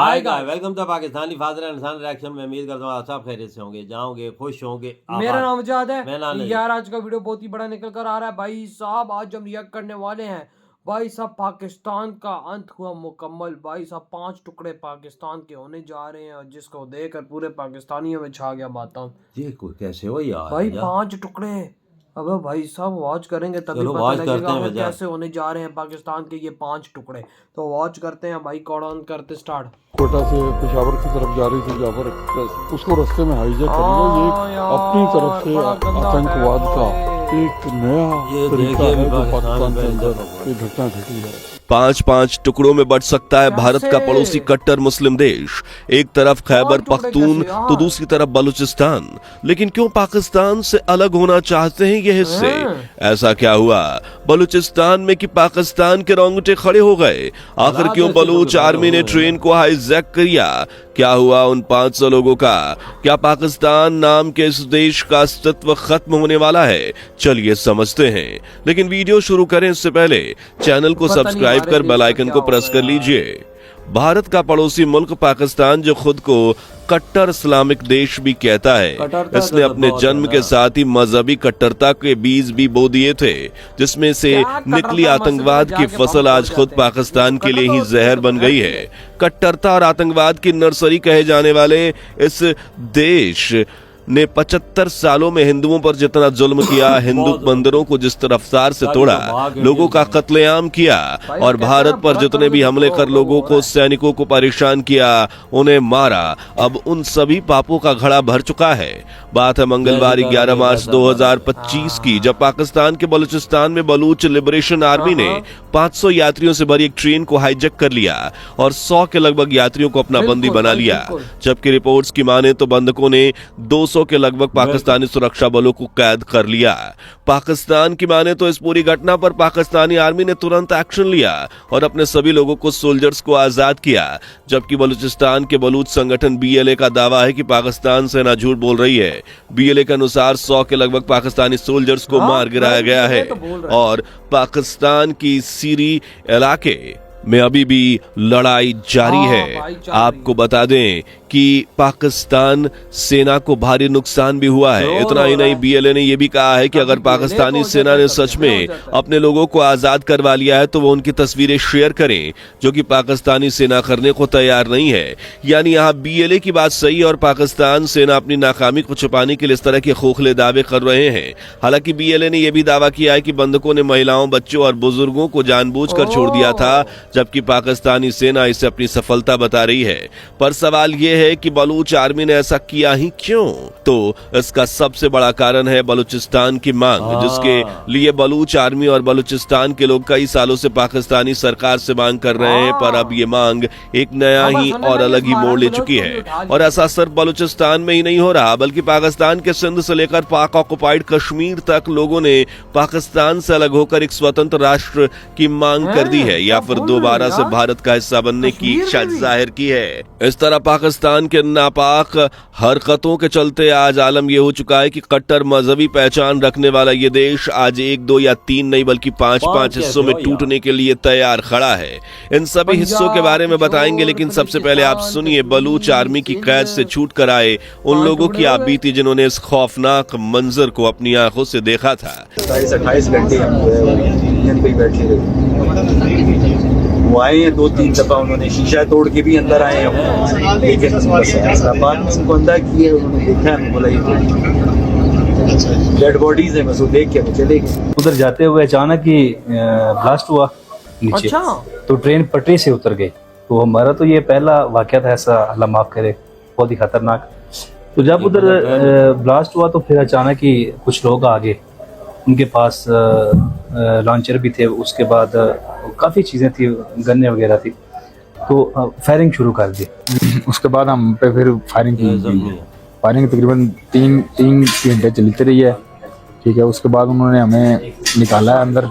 Hi guys, welcome to Pakistani father and son reaction में। उम्मीद करता हूँ आप सब खैरियत से होंगे, जाओगे, खुश होंगे। मेरा नाम आजाद है। मैं नाम यार आज का वीडियो बहुत ही बड़ा निकल कर आ रहा है भाई साहब। आज हम रिएक्ट करने वाले हैं भाई साहब, पाकिस्तान का अंत हुआ मुकम्मल। भाई साहब 5 टुकड़े पाकिस्तान के होने जा रहे हैं, जिसको देखकर पूरे पाकिस्तानियों में छा गया बात। ये कोई कैसे हो यार भाई 5 टुकड़े। अबे भाई साहब वॉच करेंगे तभी चलो पता वॉच लगेगा करते हैं हमें वजह। कैसे होने जा रहे हैं पाकिस्तान के ये 5 टुकड़े। तो वॉच करते हैं भाई, कॉर्ड ऑन करते स्टार्ट। कोटा से पेशावर की तरफ जा रही थी जहाँ पर उसको रास्ते में हाईजैक कर लिया। ये अपनी तरफ से आतंकवाद का एक नया तरीका है जो पाकिस्तान के अंदर ये घटना घटी है। 5-5 टुकड़ों में बंट सकता है भारत का पड़ोसी कट्टर मुस्लिम देश। एक तरफ खैबर पख्तून तो दूसरी तरफ बलूचिस्तान। लेकिन क्यों पाकिस्तान से अलग होना चाहते हैं ये हिस्से? ऐसा क्या हुआ बलूचिस्तान में कि पाकिस्तान के रोंगटे खड़े हो गए? आखिर क्यों बलूच आर्मी ने ट्रेन को हाईजैक किया? क्या हुआ उन 500 लोगों का? क्या पाकिस्तान नाम के इस देश का अस्तित्व खत्म होने वाला है? चलिए समझते हैं। लेकिन वीडियो शुरू करें इससे पहले चैनल को सब्सक्राइब कर बेल आइकन को प्रेस कर लीजिए। भारत का पड़ोसी मुल्क पाकिस्तान, जो खुद को कट्टर इस्लामिक देश भी कहता है, इसने अपने जन्म के साथ ही मजहबी कट्टरता के बीज भी बो दिए थे, जिसमें से निकली आतंकवाद की फसल आज खुद पाकिस्तान के लिए ही जहर बन गई है। कट्टरता और आतंकवाद की नर्सरी कहे जाने वाले इस देश ने 75 सालों में हिंदुओं पर जितना जुल्म किया, हिंदू मंदिरों को जिस रफ्तार से तोड़ा, लोगों का कत्लेआम किया और भारत पर जितने भी हमले कर लोगों को, सैनिकों को परेशान किया, उन्हें मारा, अब उन सभी पापों का घड़ा भर चुका है। बात है मंगलवार 11 मार्च 2025 की, जब पाकिस्तान के बलूचिस्तान में बलूच लिबरेशन आर्मी ने 500 यात्रियों से भरी एक ट्रेन को हाईजैक कर लिया और 100 के लगभग यात्रियों को अपना बंदी बना लिया। जबकि रिपोर्ट्स की माने तो बंधकों ने 200 के लगभग पाकिस्तानी सुरक्षा बलों को कैद कर लिया। पाकिस्तान की माने तो इस पूरी घटना पर पाकिस्तानी आर्मी ने तुरंत एक्शन लिया और अपने सभी लोगों को, सोल्जर्स को आजाद किया। जबकि बलूचिस्तान के बलूच संगठन BLA का दावा है कि पाकिस्तान सेना झूठ बोल रही है। BLA के अनुसार 100 के लगभग पाकिस्तानी सोल्जर्स को मार गिराया गया है और पाकिस्तान की सीरी इलाके में अभी भी लड़ाई जारी है। आपको बता दें कि पाकिस्तान सेना को भारी नुकसान भी हुआ है। इतना ही नहीं, BLA ने यह भी कहा है कि अगर पाकिस्तानी सेना ने सच में अपने लोगों को आजाद करवा लिया है तो वो उनकी तस्वीरें शेयर करें, जो कि पाकिस्तानी सेना करने को तैयार नहीं है। यानी यहाँ BLA की बात सही और पाकिस्तान सेना अपनी नाकामी को छुपाने के लिए इस तरह के खोखले दावे कर रहे हैं। हालांकि BLA ने यह भी दावा किया है कि बंधकों ने महिलाओं, बच्चों और बुजुर्गों को जानबूझकर छोड़ दिया था, जबकि पाकिस्तानी सेना इसे अपनी सफलता बता रही है। पर सवाल यह है कि बलूच आर्मी ने ऐसा किया ही क्यों? तो इसका सबसे बड़ा कारण है बलूचिस्तान की मांग, जिसके लिए बलूच आर्मी और बलूचिस्तान के लोग कई सालों से पाकिस्तानी सरकार से मांग कर रहे हैं। पर अब ये मांग एक नया ही और अलग ही मोड़ ले चुकी है। और ऐसा सिर्फ बलूचिस्तान में ही नहीं हो रहा, बल्कि पाकिस्तान के सिंध से लेकर पाक ऑक्युपाइड कश्मीर तक लोगों ने पाकिस्तान से अलग होकर एक स्वतंत्र राष्ट्र की मांग कर दी है, या फिर दोबारा से भारत का हिस्सा बनने की इच्छा जाहिर की है। इस तरह पाकिस्तान के नापाक हरकतों के चलते आज आलम यह हो चुका है कि कट्टर मजहबी पहचान रखने वाला ये देश आज 1, 2 या 3 नहीं बल्कि 5-5 हिस्सों में टूटने के लिए तैयार खड़ा है। इन सभी हिस्सों के बारे में बताएंगे, लेकिन सबसे पहले आप सुनिए बलूच आर्मी की कैद से छूट कर आए उन लोगों की आप बीती, जिन्होंने इस खौफनाक मंजर को अपनी आंखों से देखा था। 28 घंटे वो आए हैं 2-3 दफा, उन्होंने शीशा तोड़ के भी अंदर आए हैं, लेकिन बाद में उनको अंदर किए, उन्होंने देखा है, बोला ये डेड बॉडीज है, बस वो देख के चले गए। उधर जाते हुए अचानक ही ब्लास्ट हुआ नीचे। तो ट्रेन पटरी से उतर गई। तो हमारा तो ये पहला वाकया था ऐसा, अल्लाह माफ करे, बहुत ही खतरनाक। तो जब उधर ब्लास्ट हुआ तो फिर अचानक ही कुछ लोग आगे, उनके पास लॉन्चर भी थे, उसके बाद काफ़ी चीज़ें थी, गन्ने वगैरह थी, तो फायरिंग शुरू कर दी। उसके बाद हम पे फिर फायरिंग की। फायरिंग तकरीबन 3 घंटे चलती रही है। ठीक है, उसके बाद उन्होंने हमें निकाला है अंदर,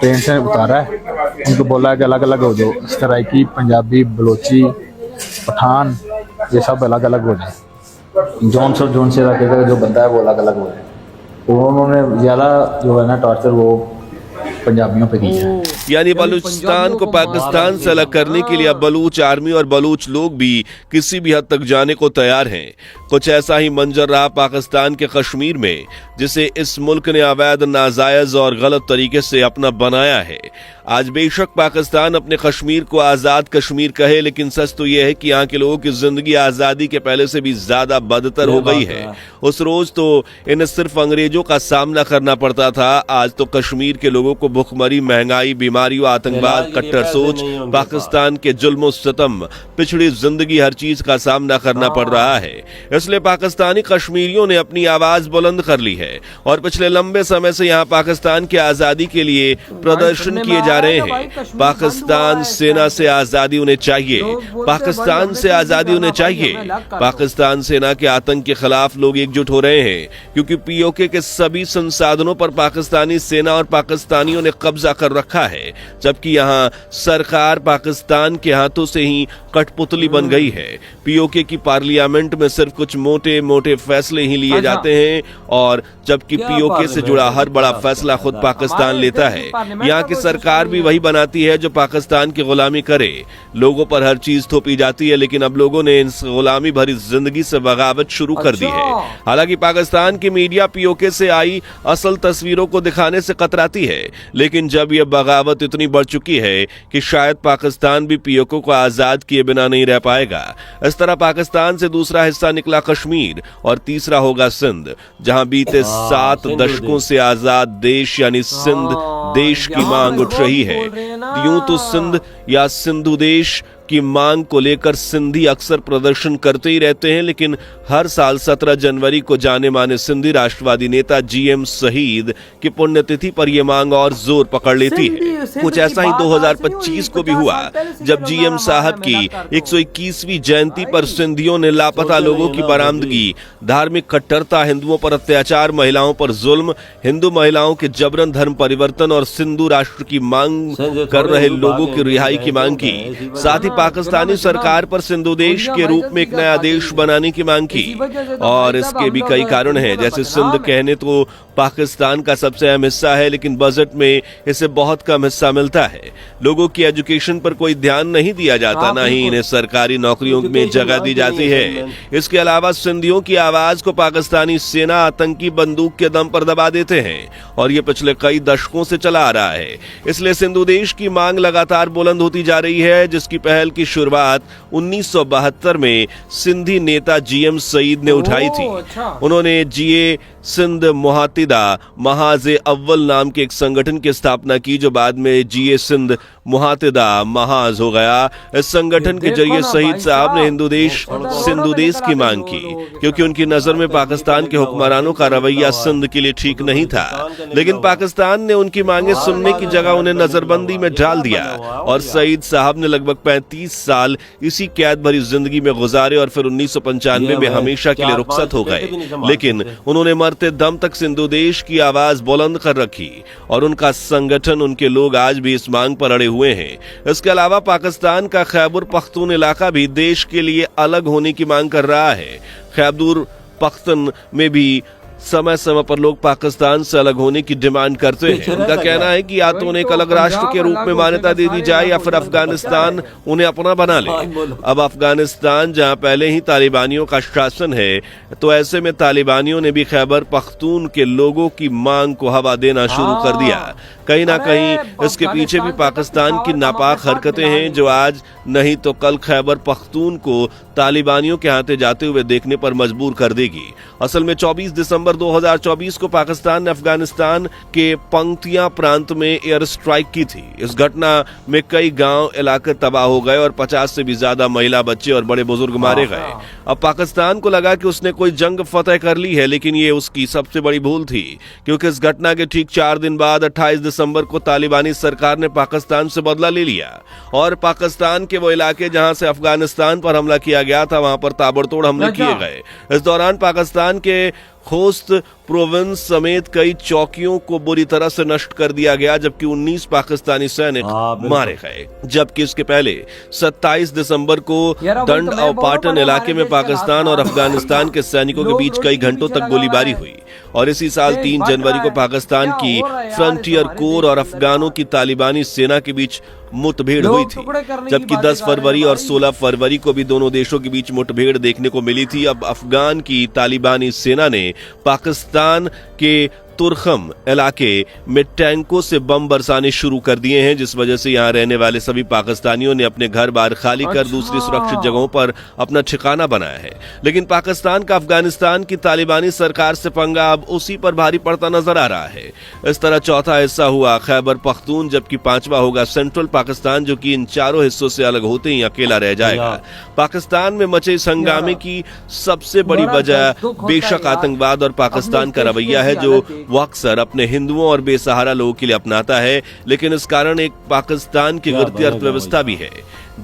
ट्रेन से उतारा है, उनको बोला है कि अलग अलग हो जाओ। सराइकी, पंजाबी, बलोची, पठान, ये सब अलग अलग हो जाए। जोन से इलाके का जो बंदा है वो अलग अलग हो जाए। तो उन्होंने ज़्यादा जो है ना टॉर्चर वो पंजाबियों पे किया है। यानी बलूचिस्तान को पाकिस्तान से अलग करने के लिए अब बलूच आर्मी और बलूच लोग भी किसी भी हद तक जाने को तैयार हैं। कुछ ऐसा ही मंजर रहा पाकिस्तान के कश्मीर में, जिसे इस मुल्क ने अवैध, नाजायज और गलत तरीके से अपना बनाया है। आज बेशक पाकिस्तान अपने कश्मीर को आजाद कश्मीर कहे, लेकिन सच तो यह है कि यहाँ के लोगों की जिंदगी आजादी के पहले से भी ज्यादा बदतर हो गई है। उस रोज तो इन्हें सिर्फ अंग्रेजों का सामना करना पड़ता था, आज तो कश्मीर के लोगों को भुखमरी, महंगाई, बीमारियों, आतंकवाद, कट्टर सोच, पाकिस्तान के जुल्म सितम, पिछड़ी जिंदगी, हर चीज का सामना करना पड़ रहा है। इसलिए पाकिस्तानी कश्मीरियों ने अपनी आवाज बुलंद कर ली है और पिछले लंबे समय से यहाँ पाकिस्तान की आजादी के लिए प्रदर्शन किए जा रहे हैं। पाकिस्तान सेना से आजादी उन्हें चाहिए, पाकिस्तान से आजादी उन्हें चाहिए। पाकिस्तान सेना के आतंक के खिलाफ लोग एकजुट हो रहे हैं, क्योंकि पीओके के सभी संसाधनों पर पाकिस्तानी सेना और पाकिस्तानियों ने कब्जा कर रखा है, जबकि यहाँ सरकार पाकिस्तान के हाथों से ही कठपुतली बन गई है। पीओके की पार्लियामेंट में सिर्फ कुछ मोटे मोटे फैसले ही लिए जाते हैं, और जबकि पीओके से जुड़ा हर बड़ा फैसला खुद पाकिस्तान लेता है। यहाँ की सरकार भी वही बनाती है जो पाकिस्तान की गुलामी करे। लोगों पर हर चीज थोपी जाती है, लेकिन अब लोगों ने इस गुलामी भरी जिंदगी से बगावत शुरू कर दी है। हालांकि पाकिस्तान की मीडिया पीओके से आई असल तस्वीरों को दिखाने से कतराती है, लेकिन जब यह बगावत इतनी बढ़ चुकी है कि शायद पाकिस्तान भी पीओके को आजाद किए बिना नहीं रह पाएगा। इस तरह पाकिस्तान से दूसरा हिस्सा निकला कश्मीर और तीसरा होगा सिंध, जहां बीते 7 दशकों से आजाद देश यानी सिंध देश की मांग उठ रही है। यूं तो सिंध या सिंधु देश की मांग को लेकर सिंधी अक्सर प्रदर्शन करते ही रहते हैं, लेकिन हर साल 17 जनवरी को जाने माने सिंधी राष्ट्रवादी नेता जीएम शहीद की पुण्यतिथि पर यह मांग और जोर पकड़ लेती है। कुछ ऐसा ही 2025 को भी हुआ, जब जीएम साहब की 121वीं जयंती पर सिंधियों ने लापता लोगों की बरामदगी, धार्मिक कट्टरता, हिंदुओं पर अत्याचार, महिलाओं पर जुल्म, हिंदू महिलाओं के जबरन धर्म परिवर्तन और सिंधु राष्ट्र की मांग कर रहे लोगों की रिहाई की मांग की। साथ ही पाकिस्तानी सरकार पर सिंधु देश के रूप में एक नया देश बनाने की मांग की। और इसके भी कई कारण हैं, जैसे सिंध कहने तो पाकिस्तान का सबसे अहम हिस्सा है, लेकिन बजट में इसे बहुत कम हिस्सा मिलता है। लोगों की एजुकेशन पर कोई ध्यान नहीं दिया जाता, ना ही इन्हें सरकारी नौकरियों में जगह दी जाती है। इसके अलावा सिंधियों की आवाज को पाकिस्तानी सेना आतंकी बंदूक के दम पर दबा देते हैं, और ये पिछले कई दशकों से चला आ रहा है। इसलिए सिंधु देश की मांग लगातार बुलंद होती जा रही है, जिसकी पहल की शुरुआत 1972 में सिंधी नेता जीएम शहीद ने उठाई थी। उन्होंने जीए सिंध मुहातिदा महाज अव्वल नाम के एक संगठन की स्थापना की, जो बाद में जीए सिंध मुहातिदा महाज हो गया। इस संगठन के जरिए शहीद साहब ने हिंदू देश सिंधु देश की मांग की, क्योंकि उनकी नजर में पाकिस्तान के हुक्मरानों का रवैया सिंध के लिए ठीक नहीं था। लेकिन पाकिस्तान ने उनकी मांगे सुनने की जगह उन्हें नजरबंदी में डाल दिया, और शहीद साहब ने लगभग 35 साल इसी कैद भरी जिंदगी में गुजारे और फिर 1995 में हमेशा के लिए रुखसत हो गए। लेकिन उन्होंने मरते दम तक सिंधु देश की आवाज बुलंद कर रखी, और उनका संगठन, उनके लोग आज भी इस मांग पर अड़े हुए हैं। इसके अलावा पाकिस्तान का खैबर पख्तून इलाका भी देश के लिए अलग होने की मांग कर रहा है। खैबर पख्तून में भी समय समय पर लोग पाकिस्तान से अलग होने की डिमांड करते हैं। उनका कहना है कि या तो उन्हें एक अलग राष्ट्र के रूप में मान्यता दे दी जाए, या फिर अफगानिस्तान उन्हें अपना बना ले। अब अफगानिस्तान जहां पहले ही तालिबानियों का शासन है, तो ऐसे में तालिबानियों ने भी खैबर पख्तून के लोगों की मांग को हवा देना शुरू कर दिया। कहीं ना कहीं इसके पीछे भी पाकिस्तान की नापाक हरकतें हैं, जो आज नहीं तो कल खैबर पख्तून को तालिबानियों के हाथे जाते हुए देखने पर मजबूर कर देगी। असल में 24 दिसंबर 2024 को पाकिस्तान ने अफगानिस्तान के पंक्तिया प्रांत में एयर स्ट्राइक की थी। इस घटना में कई गांव इलाके तबाह हो गए और 50 से भी ज्यादा महिला, बच्चे और बड़े बुजुर्ग मारे गए। अब पाकिस्तान को लगा कि उसने कोई जंग फतेह कर ली है, लेकिन ये उसकी सबसे बड़ी भूल थी, क्योंकि इस घटना के ठीक 4 दिन बाद 28 दिसंबर को तालिबानी सरकार ने पाकिस्तान से बदला ले लिया, और पाकिस्तान के वो इलाके जहां से अफगानिस्तान पर हमला किया गया था, वहां पर ताबड़तोड़ हमले किए गए। इस दौरान पाकिस्तान के खोस्त प्रोविंस समेत कई चौकियों को बुरी तरह से नष्ट कर दिया गया, जबकि 19 पाकिस्तानी सैनिक मारे गए। जबकि इसके पहले 27 दिसंबर को दंड और पाटन इलाके में पाकिस्तान और अफगानिस्तान के सैनिकों के बीच कई घंटों तक गोलीबारी हुई और इसी साल 3 जनवरी को पाकिस्तान की फ्रंटियर कोर और अफगानों की तालिबानी सेना के बीच मुठभेड़ हुई थी, जबकि 10 फरवरी और 16 फरवरी को भी दोनों देशों के बीच मुठभेड़ देखने को मिली थी। अब अफगान की तालिबानी सेना ने पाकिस्तान के तुरखम इलाके में टैंकों से बम बरसाने शुरू कर दिए हैं, जिस वजह से यहां रहने वाले सभी पाकिस्तानियों ने अपने घर बार खाली कर दूसरी सुरक्षित जगहों पर अपना ठिकाना बनाया है। लेकिन पाकिस्तान का अफगानिस्तान की तालिबानी सरकार से पंगा अब उसी पर भारी पड़ता नजर आ रहा है। इस तरह चौथा हिस्सा हुआ खैबर पख्तून, जबकि पांचवा होगा सेंट्रल पाकिस्तान, जो कि इन चारों हिस्सों से अलग होते ही अकेला रह जाएगा। पाकिस्तान में मचे इस हंगामे की सबसे बड़ी वजह बेशक आतंकवाद और पाकिस्तान का रवैया है, जो वो अक्सर अपने हिंदुओं और बेसहारा लोगों के लिए अपनाता है। लेकिन इस कारण एक पाकिस्तान की गिरती अर्थव्यवस्था भी है,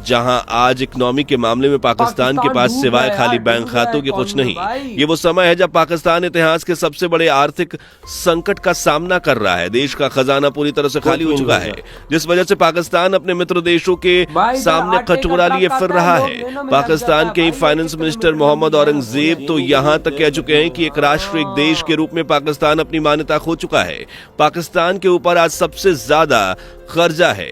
जहां आज इकोनॉमी के मामले में पाकिस्तान के पास सिवाय खाली बैंक खातों के कुछ नहीं। ये वो समय है जब पाकिस्तान इतिहास के सबसे बड़े आर्थिक संकट का सामना कर रहा है। देश का खजाना पूरी तरह से खाली हो चुका है, जिस वजह से पाकिस्तान अपने मित्र देशों के सामने कटोरा लिए फिर रहा है। पाकिस्तान के फाइनेंस मिनिस्टर मोहम्मद औरंगजेब तो यहां तक कह चुके हैं कि एक राष्ट्र एक देश के रूप में पाकिस्तान अपनी मान्यता खो चुका है। पाकिस्तान के ऊपर आज सबसे ज्यादा कर्जा है।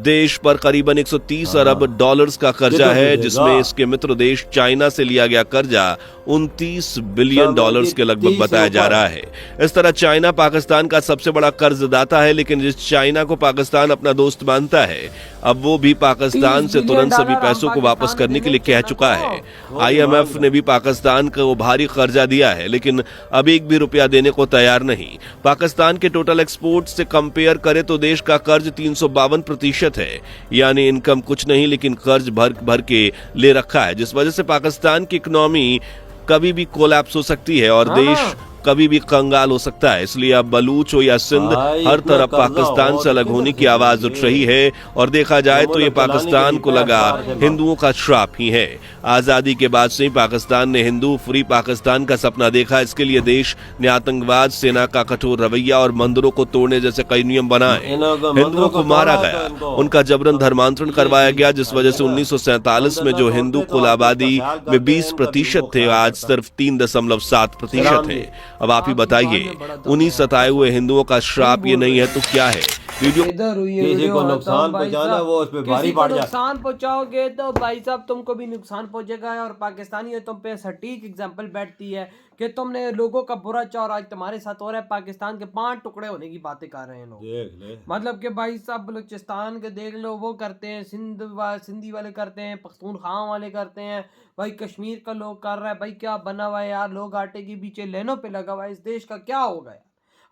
देश पर करीबन 130 अरब डॉलर्स का कर्जा है, जिसमें इसके मित्र देश चाइना से लिया गया कर्जा 29 बिलियन डॉलर्स के लगभग बताया जा रहा है। इस तरह चाइना पाकिस्तान का सबसे बड़ा कर्जदाता है, लेकिन जिस चाइना को पाकिस्तान अपना दोस्त मानता है, अब वो भी पाकिस्तान से तुरंत सभी पैसों को वापस करने के लिए कह चुका है। IMF ने भी पाकिस्तान को भारी कर्जा दिया है, लेकिन अब एक भी रुपया देने को तैयार नहीं। पाकिस्तान के टोटल एक्सपोर्ट से कंपेयर करें तो देश का कर्ज 352% है, यानी इनकम कुछ नहीं लेकिन कर्ज भर भर के ले रखा है, जिस वजह से पाकिस्तान की इकोनॉमी कभी भी कोलैप्स हो सकती है और देश कभी भी कंगाल हो सकता है। इसलिए अब बलूच हो या सिंध, हर तरफ पाकिस्तान से अलग होने की आवाज उठ रही है और देखा जाए तो ये पाकिस्तान को लगा हिंदुओं का श्राप ही है। आजादी के बाद से ही पाकिस्तान ने हिंदू फ्री पाकिस्तान का सपना देखा। इसके लिए देश ने आतंकवाद, सेना का कठोर रवैया और मंदिरों को तोड़ने जैसे कई नियम बनाए। हिंदुओं को मारा गया, उनका जबरन धर्मांतरण करवाया गया, जिस वजह से 1947 में जो हिंदू कुल आबादी में 20% थे, आज सिर्फ 3.7% है। अब आप ही बताइए, उन्हीं सताए हुए हिंदुओं का श्राप ये नहीं है तो क्या है? वीडियो किसी को नुकसान पहुंचाना, वो उस पे भारी पड़ जाए। नुकसान पहुंचाओगे तो भाई साहब तुमको भी नुकसान पहुंचेगा। और पाकिस्तानी तुम पे सटीक एग्जांपल बैठती है कि तुमने लोगों का बुरा चाह, और आज तुम्हारे साथ हो रहा है। पाकिस्तान के 5 टुकड़े होने की बातें कर रहे हैं लोग, देख ले। मतलब कि भाई साहब बलूचिस्तान के देख लो, वो करते हैं, सिंधी वाले करते हैं, पख्तूनख्वा वाले करते हैं, भाई कश्मीर का लोग कर रहा है। भाई क्या बना हुआ है यार, लोग आटे के पीछे लेनों पे लगा हुआ है। इस देश का क्या होगा यार,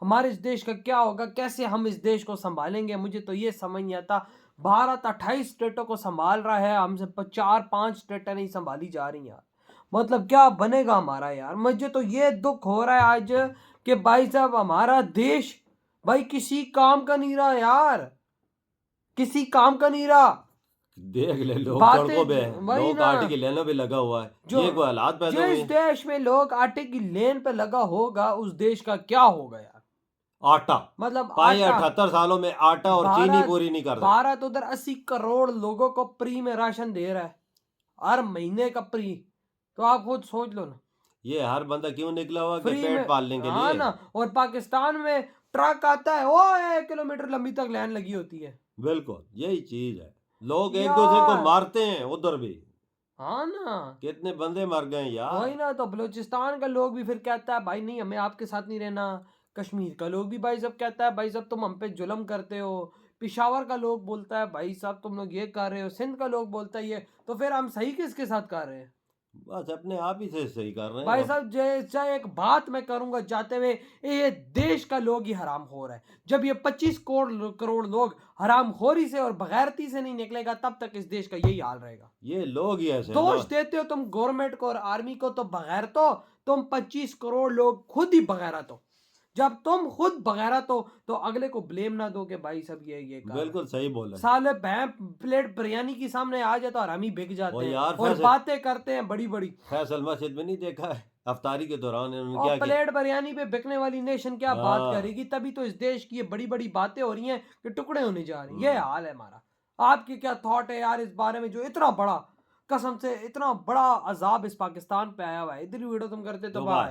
हमारे इस देश का क्या होगा, कैसे हम इस देश को संभालेंगे? मुझे तो ये समझ नहीं आता। भारत 28 स्टेटों को संभाल रहा है, हमसे 4-5 स्टेटें नहीं संभाली जा रही यार। मतलब क्या बनेगा हमारा यार? मुझे तो ये दुख हो रहा है आज कि भाई साहब हमारा देश भाई किसी काम का नहीं रहा यार, किसी काम का नहीं रहा। देख ले, लोग बातें सड़कों पे, वही लोग ना। आटे की लेनों पे लगा हुआ है। ये कोई हालात पैदा हुए जिस देश में लोग आटे की लेन पे लगा होगा, उस देश का क्या होगा यार? आटा, मतलब पाए आटा 78 सालों में आटा और चीनी पूरी नहीं कर रहा। भारत उधर 80 करोड़ लोगों को फ्री में राशन दे रहा है, हर महीने का फ्री। तो आप खुद सोच लो ना, ये हर बंदा क्यों निकला हुआ कि फ्री पेट में, पालने के हाँ लिए ना। और पाकिस्तान में ट्रक आता है, वो 1 किलोमीटर लंबी तक लाइन लगी होती है। बिल्कुल यही चीज है। लोग एक दूसरे को मारते हैं उधर भी, हाँ ना, कितने बंदे मर गए यार। वही ना। तो बलूचिस्तान का लोग भी फिर कहता है भाई नहीं, हमें आपके साथ नहीं रहना। कश्मीर का लोग भी भाई साहब कहता है भाई साहब तुम हम पे जुल्म करते हो। पिशावर का लोग बोलता है भाई साहब तुम लोग ये कर रहे हो। सिंध का लोग बोलता है ये। तो फिर हम सही किसके साथ कर रहे हैं? बस अपने आप ही से सही कर रहे हैं भाई साहब जैसा एक बात मैं करूंगा जाते हुए, ये देश का लोग ही हराम हो रहा है। जब ये 25 करोड़ लोग हराम खोरी से और बगैरती से नहीं निकलेगा, तब तक इस देश का यही हाल रहेगा। ये लोग ही ऐसे दोष देते हो तुम गवर्नमेंट को और आर्मी को, तो बगैर तो तुम 25 करोड़ लोग खुद ही बगैरत हो। जब तुम खुद बगैरत हो तो अगले को ब्लेम ना दो कि भाई सब ये कर। बिल्कुल सही बोल रहे। साले प्लेट बिरयानी की सामने आ जाता और हम ही बिक जाते हैं यार और बातें करते हैं बड़ी बड़ी। फैसल मस्जिद में नहीं देखा है, अफ्तारी के दौरान इन्होंने क्या और किया? प्लेट बिरयानी पे बिकने वाली नेशन क्या बात हाँ। करेगी? तभी तो इस देश की ये बड़ी बड़ी बातें हो रही हैं कि टुकड़े होने जा रहे हैं। ये हाल है हमारा। आपकी क्या थॉट है यार इस बारे में, जो इतना बड़ा, कसम से इतना बड़ा अजाब इस पाकिस्तान पे आया हुआ है? इधर वीडियो तुम करते तो दो बाहर बार। है।